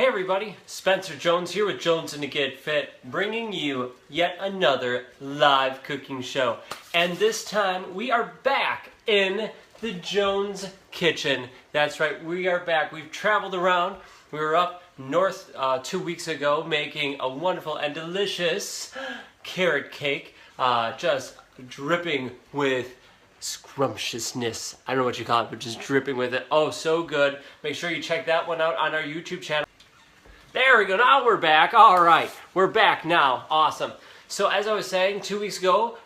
Hey everybody, Spencer Jones here with Jones and to Get Fit, bringing you yet another live cooking show. And this time we are back in the Jones kitchen. That's right, we are back. We've traveled around. We were up north 2 weeks ago making a wonderful and delicious carrot cake, just dripping with scrumptiousness. I don't know what you call it, but just dripping with it. Oh, so good. Make sure you check that one out on our YouTube channel. There we go, now we're back. All right, we're back now. Awesome. So as I was saying, 2 weeks ago,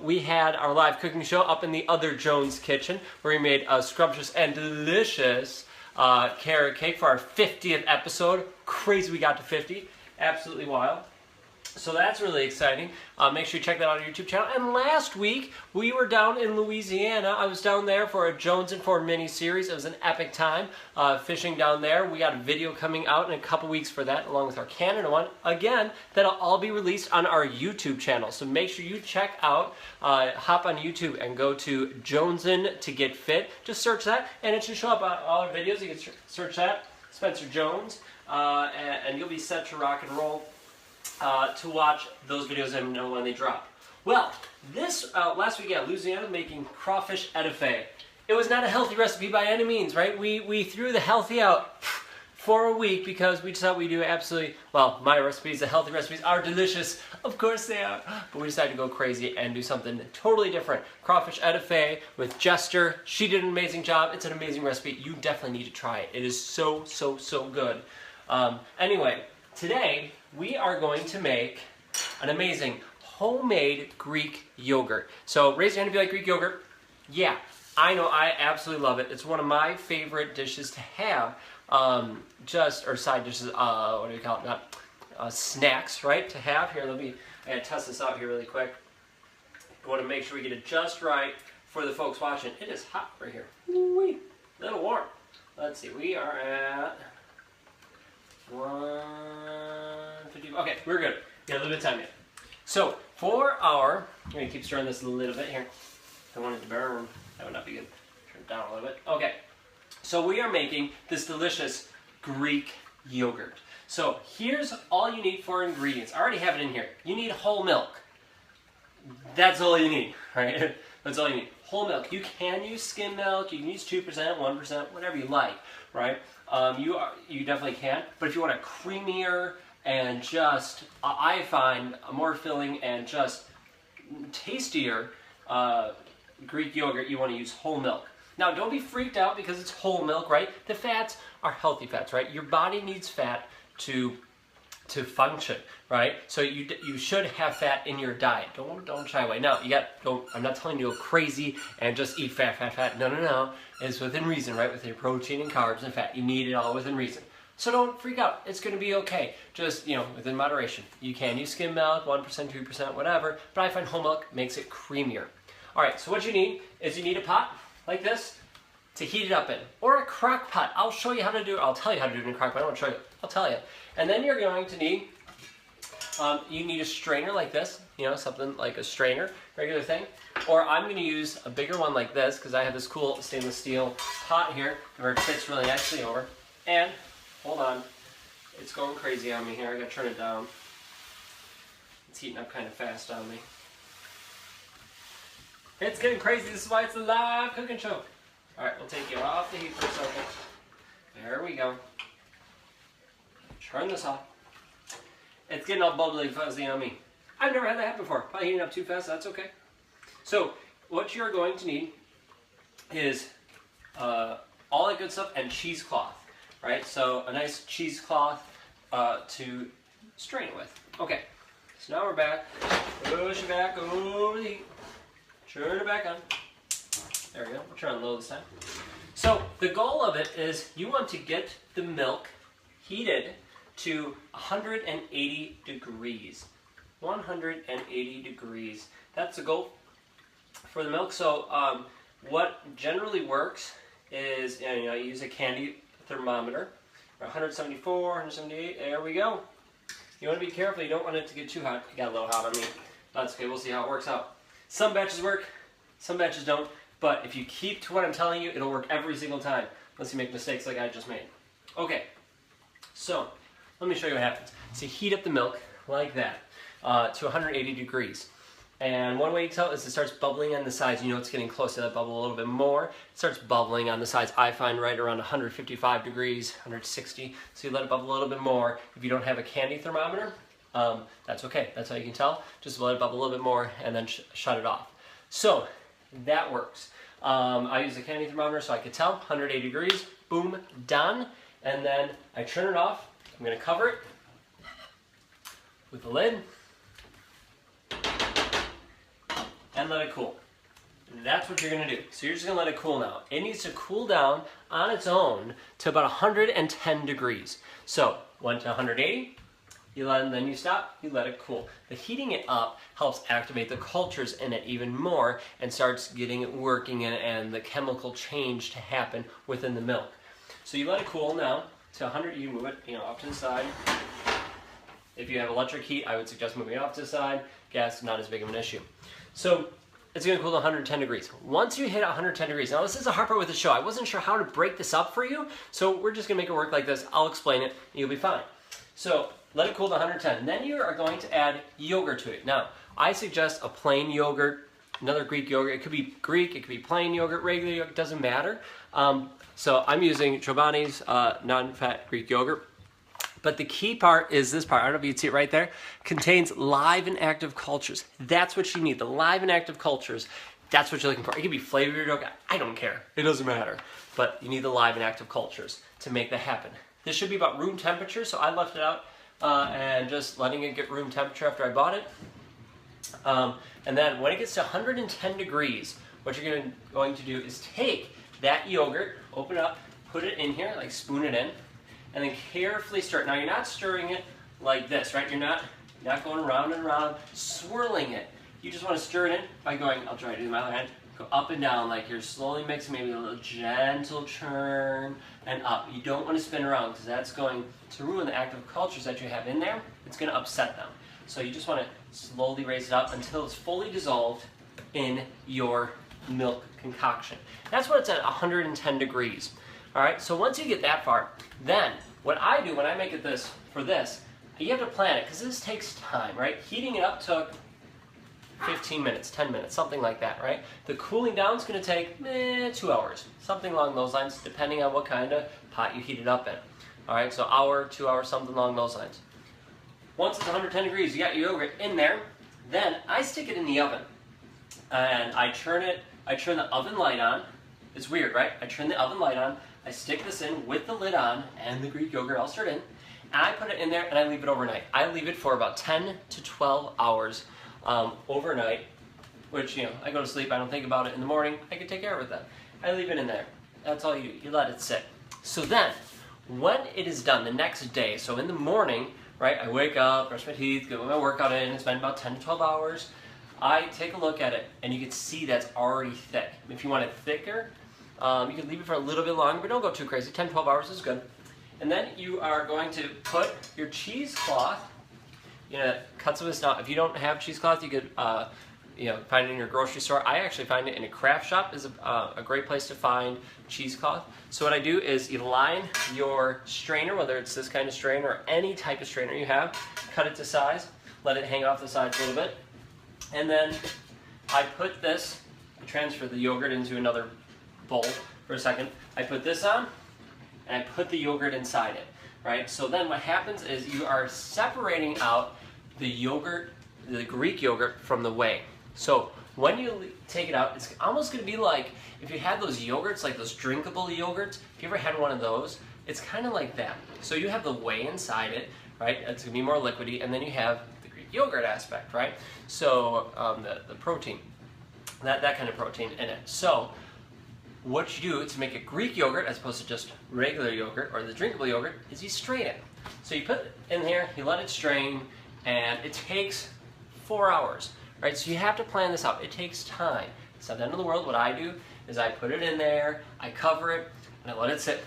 we had our live cooking show up in the other Jones kitchen where we made a scrumptious and delicious carrot cake for our 50th episode. Crazy we got to 50. Absolutely wild. So that's really exciting. Make sure you check that out on our YouTube channel. And last week, we were down in Louisiana. I was down there for a Jones and Ford mini-series. It was an epic time fishing down there. We got a video coming out in a couple weeks for that, along with our Canada one. Again, that'll all be released on our YouTube channel. So make sure you check out, hop on YouTube and go to Jonesin to Get Fit. Just search that, and it should show up on all our videos. You can search that, Spencer Jones, and you'll be set to rock and roll. To watch those videos and know when they drop. Well, this last week at Louisiana making crawfish etouffee. It was not a healthy recipe by any means, right? We threw the healthy out for a week because we just thought we'd do absolutely, well, my recipes, the healthy recipes are delicious. Of course they are. But we decided to go crazy and do something totally different. Crawfish etouffee with Jester. She did an amazing job. It's an amazing recipe. You definitely need to try it. It is so, so, so good. Anyway, today, we are going to make an amazing homemade Greek yogurt. So raise your hand if you like Greek yogurt. Yeah, I know, I absolutely love it. It's one of my favorite dishes to have, or side dishes, what do you call it, not snacks, right, to have. Here, I gotta test this out here really quick. I want to make sure we get it just right for the folks watching. It is hot right here. Ooh-wee, a little warm. Let's see, we are at 150. Okay, we're good. We got a little bit of time yet. So for our, I'm going to keep stirring this a little bit here. Don't want it to burn. That would not be good. Turn it down a little bit. Okay. So we are making this delicious Greek yogurt. So here's all you need for ingredients. I already have it in here. You need whole milk. That's all you need, right? That's all you need. Whole milk. You can use skim milk. You can use 2%, 1%, whatever you like, right? You definitely can. But if you want a creamier and just, I find, a more filling and just tastier Greek yogurt, you want to use whole milk. Now, don't be freaked out because it's whole milk, right? The fats are healthy fats, right? Your body needs fat to function, right? So you should have fat in your diet. Don't shy away. Now, I'm not telling you to go crazy and just eat fat. No. It's within reason, right? With your protein and carbs and fat. You need it all within reason. So don't freak out. It's going to be okay. Just, within moderation. You can use skim milk, 1%, 2%, whatever, but I find whole milk makes it creamier. All right, so what you need is you need a pot like this to heat it up in, or a crock pot. I'll show you how to do it. I'll tell you how to do it in a crock pot. I won't show you. I'll tell you. And then you're going to need, you need a strainer like this, something like a strainer, regular thing. Or I'm going to use a bigger one like this because I have this cool stainless steel pot here where it fits really nicely over. And, hold on, it's going crazy on me here. I got to turn it down. It's heating up kind of fast on me. It's getting crazy. This is why it's a live cooking show. All right, we'll take you off the heat for a second. There we go. Turn this off. It's getting all bubbly and fuzzy on me. I've never had that happen before. Probably heating up too fast, that's okay. So, what you're going to need is all that good stuff and cheesecloth, right? So, a nice cheesecloth to strain it with. Okay, so now we're back. Push it back over the heat. Turn it back on. There we go. We'll turn it low this time. So, the goal of it is you want to get the milk heated to 180 degrees. 180 degrees. That's the goal for the milk. So what generally works is, you use a candy thermometer. 174, 178, there we go. You want to be careful. You don't want it to get too hot. It got a little hot on me. That's okay. We'll see how it works out. Some batches work, some batches don't. But if you keep to what I'm telling you, it'll work every single time. Unless you make mistakes like I just made. Okay. So let me show you what happens. So you heat up the milk like that to 180 degrees. And one way you tell is it starts bubbling on the sides. You know it's getting close to that bubble a little bit more. It starts bubbling on the sides. I find right around 155 degrees, 160. So you let it bubble a little bit more. If you don't have a candy thermometer, that's okay. That's how you can tell. Just let it bubble a little bit more and then shut it off. So that works. I use a candy thermometer so I could tell. 180 degrees, boom, done. And then I turn it off. I'm going to cover it with the lid and let it cool. And that's what you're going to do. So you're just going to let it cool now. It needs to cool down on its own to about 110 degrees. So went to 180. You let it, then you stop, you let it cool. The heating it up helps activate the cultures in it even more and starts getting it working and the chemical change to happen within the milk. So you let it cool now to 100, you move it off to the side. If you have electric heat, I would suggest moving it off to the side. Gas, not as big of an issue. So it's going to cool to 110 degrees. Once you hit 110 degrees, now this is a hard part with the show. I wasn't sure how to break this up for you, so we're just going to make it work like this. I'll explain it, and you'll be fine. So let it cool to 110. Then you are going to add yogurt to it. Now, I suggest a plain yogurt, another Greek yogurt. It could be Greek, it could be plain yogurt, regular yogurt, doesn't matter. So I'm using Chobani's non-fat Greek yogurt. But the key part is this part. I don't know if you can see it right there. Contains live and active cultures. That's what you need. The live and active cultures. That's what you're looking for. It could be flavored yogurt. I don't care. It doesn't matter. But you need the live and active cultures to make that happen. This should be about room temperature, so I left it out and just letting it get room temperature after I bought it. And then when it gets to 110 degrees, what you're going to do is take that yogurt, open it up, put it in here, like spoon it in, and then carefully stir it. Now you're not stirring it like this, right? You're not going around and around, swirling it. You just want to stir it in by going, I'll try to do my other hand, go up and down like you're slowly mixing, maybe a little gentle churn and up. You don't want to spin around because that's going to ruin the active cultures that you have in there. It's going to upset them. So you just want to slowly raise it up until it's fully dissolved in your milk concoction. That's what it's at 110 degrees. All right, so once you get that far, then what I do when I make it for this, you have to plan it because this takes time, right? Heating it up took 15 minutes, 10 minutes, something like that, right? The cooling down is going to take 2 hours, something along those lines, depending on what kind of pot you heat it up in. All right, so hour, 2 hours, something along those lines. Once it's 110 degrees, you got your yogurt in there, then I stick it in the oven. And I turn the oven light on. It's weird, right? I turn the oven light on, I stick this in with the lid on and the Greek yogurt all stirred in, and I put it in there and I leave it overnight. I leave it for about 10 to 12 hours overnight, which, I go to sleep, I don't think about it in the morning, I can take care of it then. I leave it in there. That's all you do. You let it sit. So then, when it is done the next day, so in the morning, right, I wake up, brush my teeth, get my workout in, it's been about 10 to 12 hours, I take a look at it, and you can see that's already thick. If you want it thicker, you can leave it for a little bit longer, but don't go too crazy. 10, 12 hours is good. And then you are going to put your cheesecloth, cut some of this out. If you don't have cheesecloth, you could find it in your grocery store. I actually find it in a craft shop is a great place to find cheesecloth. So what I do is you line your strainer, whether it's this kind of strainer or any type of strainer you have, cut it to size, let it hang off the sides a little bit, and then I put this, transfer the yogurt into another bowl for a second. I put this on, and I put the yogurt inside it, right? So then what happens is you are separating out the yogurt, the Greek yogurt, from the whey. So when you take it out, it's almost going to be like if you had those yogurts, like those drinkable yogurts. If you ever had one of those, it's kind of like that. So you have the whey inside it, right? It's going to be more liquidy, and then you have the Greek yogurt aspect, right? So the protein, that kind of protein in it. So what you do to make a Greek yogurt as opposed to just regular yogurt or the drinkable yogurt is you strain it. So you put it in here, you let it strain, and it takes 4 hours, right? So you have to plan this out. It takes time. It's not the end of the world. What I do is I put it in there, I cover it, and I let it sit.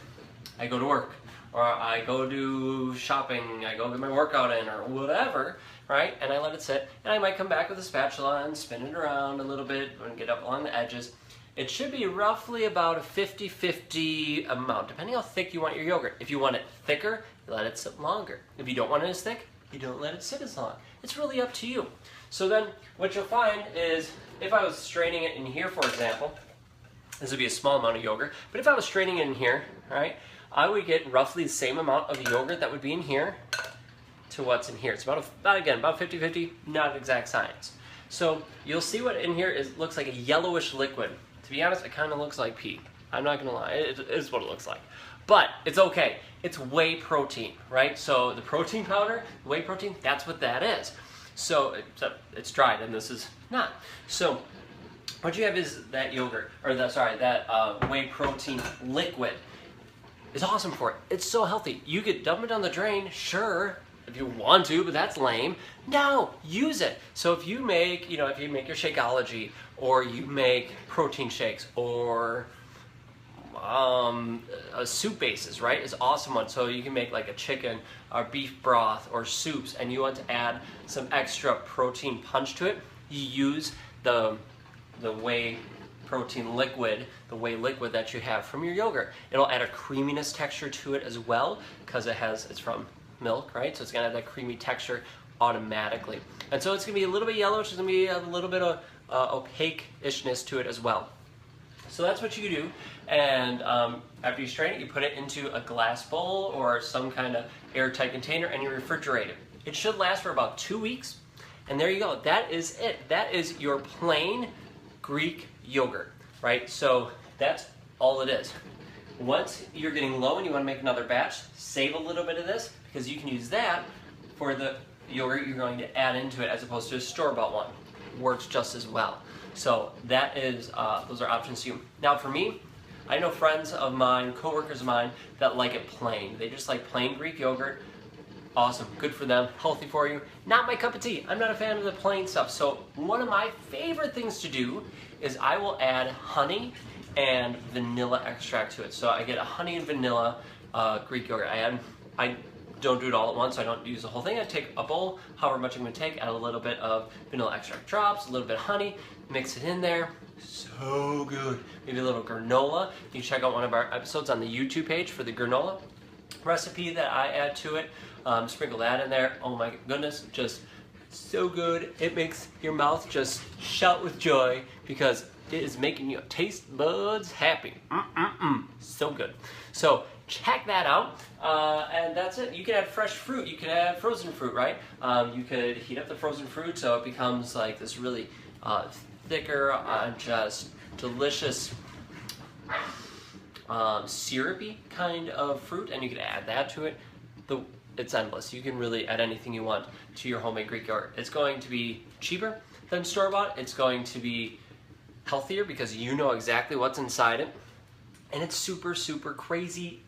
I go to work, or I go do shopping, I go get my workout in, or whatever, right? And I let it sit, and I might come back with a spatula and spin it around a little bit and get up along the edges. it should be roughly about a 50-50 amount, depending how thick you want your yogurt. If you want it thicker, you let it sit longer. If you don't want it as thick, you don't let it sit as long. It's really up to you. So then what you'll find is, if I was straining it in here, for example, this would be a small amount of yogurt, but if I was straining it in here, right, I would get roughly the same amount of yogurt that would be in here to what's in here. It's about 50-50, not an exact science. So you'll see what in here looks like a yellowish liquid. To be honest, it kind of looks like pee. I'm not gonna lie, it is what it looks like. But it's okay, it's whey protein, right? So the protein powder, whey protein, that's what that is. So it's dried and this is not. So what you have is that yogurt, or that whey protein liquid. Is awesome for it. It's so healthy. You could dump it down the drain, sure, if you want to, but that's lame. No, use it. So if you make, if you make your Shakeology, or you make protein shakes, or soup bases, right, is awesome one. So you can make like a chicken or beef broth or soups, and you want to add some extra protein punch to it, you use the whey protein liquid, the whey liquid that you have from your yogurt. It'll add a creaminess texture to it as well, because it's from milk, right? So it's gonna have that creamy texture automatically. And so it's gonna be a little bit yellowish, it's gonna be a little bit of opaque-ishness to it as well. So that's what you do, and after you strain it, you put it into a glass bowl or some kind of airtight container, and you refrigerate it. It should last for about 2 weeks, and there you go. That is it. That is your plain Greek yogurt, right? So that's all it is. Once you're getting low and you want to make another batch, save a little bit of this, because you can use that for the yogurt you're going to add into it as opposed to a store-bought one. Works just as well. So that is, those are options to you. Now for me, I know friends of mine, coworkers of mine, that like it plain. They just like plain Greek yogurt. Awesome, good for them, healthy for you. Not my cup of tea. I'm not a fan of the plain stuff. So one of my favorite things to do is I will add honey and vanilla extract to it. So I get a honey and vanilla Greek yogurt. I don't do it all at once, so I don't use the whole thing. I take a bowl, however much I'm gonna take, add a little bit of vanilla extract drops, a little bit of honey, mix it in there. So good. Maybe a little granola. You can check out one of our episodes on the YouTube page for the granola recipe that I add to it. Sprinkle that in there. Oh my goodness, just so good. It makes your mouth just shout with joy because it is making your taste buds happy. So good. So check that out, and that's it. You can add fresh fruit. You can add frozen fruit, right? You could heat up the frozen fruit so it becomes like this really thicker, just delicious, syrupy kind of fruit, and you can add that to it. It's endless. You can really add anything you want to your homemade Greek yogurt. It's going to be cheaper than store-bought. It's going to be healthier because you know exactly what's inside it. And it's super, super crazy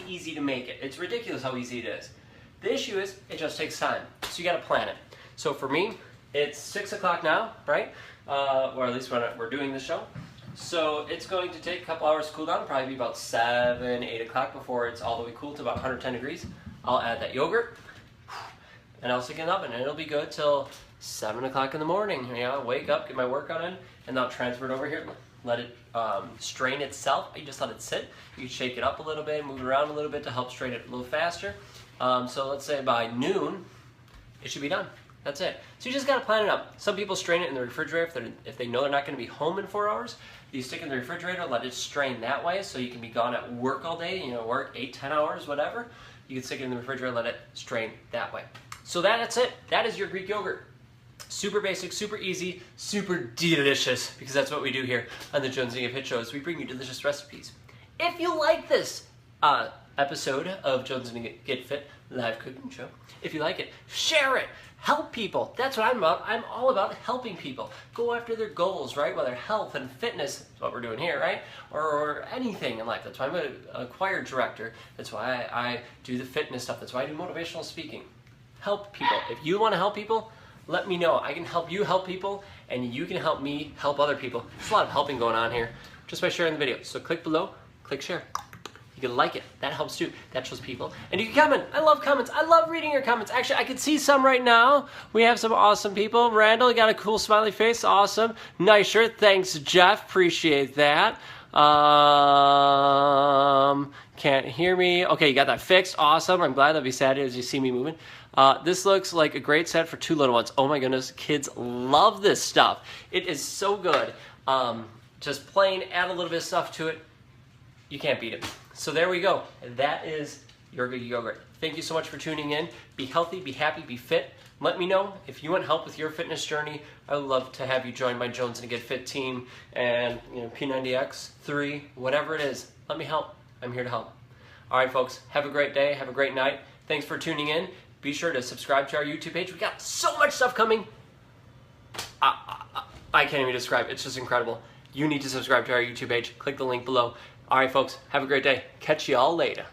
easy to make it. It's ridiculous how easy it is. The issue is, it just takes time. So you gotta plan it. So for me, it's 6 o'clock now, right? Or at least when we're doing the show. So it's going to take a couple hours to cool down, probably be about 7, 8 o'clock before it's all the way cool to about 110 degrees. I'll add that yogurt, and I'll stick it in the oven, and it'll be good till 7 o'clock in the morning. You know, wake up, get my workout in, and I'll transfer it over here. Let it strain itself. You just let it sit. You shake it up a little bit, move it around a little bit to help strain it a little faster. So let's say by noon, it should be done. That's it. So you just gotta plan it up. Some people strain it in the refrigerator if they know they're not gonna be home in 4 hours. You stick it in the refrigerator, let it strain that way so you can be gone at work all day, work 8, 10 hours, whatever. You can stick it in the refrigerator, let it strain that way. So that's it. That is your Greek yogurt. Super basic, super easy, super delicious, because that's what we do here on the Jones and Fit Show, is we bring you delicious recipes. If you like this episode of Jones and Get Fit live cooking show, if you like it, share it. Help people. That's what I'm about. I'm all about helping people go after their goals, right? Whether health and fitness is what we're doing here, right? Or anything in life. That's why I'm a choir director. That's why I do the fitness stuff. That's why I do motivational speaking. Help people. If you want to help people, let me know. I can help you help people, and you can help me help other people. There's a lot of helping going on here just by sharing the video. So click below, click share. You can like it. That helps too. That shows people. And you can comment. I love comments. I love reading your comments. Actually, I can see some right now. We have some awesome people. Randall, you got a cool smiley face. Awesome. Nice shirt. Thanks, Jeff. Appreciate that. Can't hear me. Okay, you got that fixed. Awesome. I'm glad. That'll be sad as you see me moving. This looks like a great set for 2 little ones. Oh my goodness. Kids love this stuff. It is so good. Just plain, add a little bit of stuff to it. You can't beat it. So there we go. That is your good yogurt. Thank you so much for tuning in. Be healthy, be happy, be fit. Let me know if you want help with your fitness journey. I would love to have you join my Jones and Get Fit team and P90X, 3, whatever it is. Let me help. I'm here to help. All right, folks. Have a great day. Have a great night. Thanks for tuning in. Be sure to subscribe to our YouTube page. We got so much stuff coming. I can't even describe. It's just incredible. You need to subscribe to our YouTube page. Click the link below. All right, folks, have a great day. Catch you all later.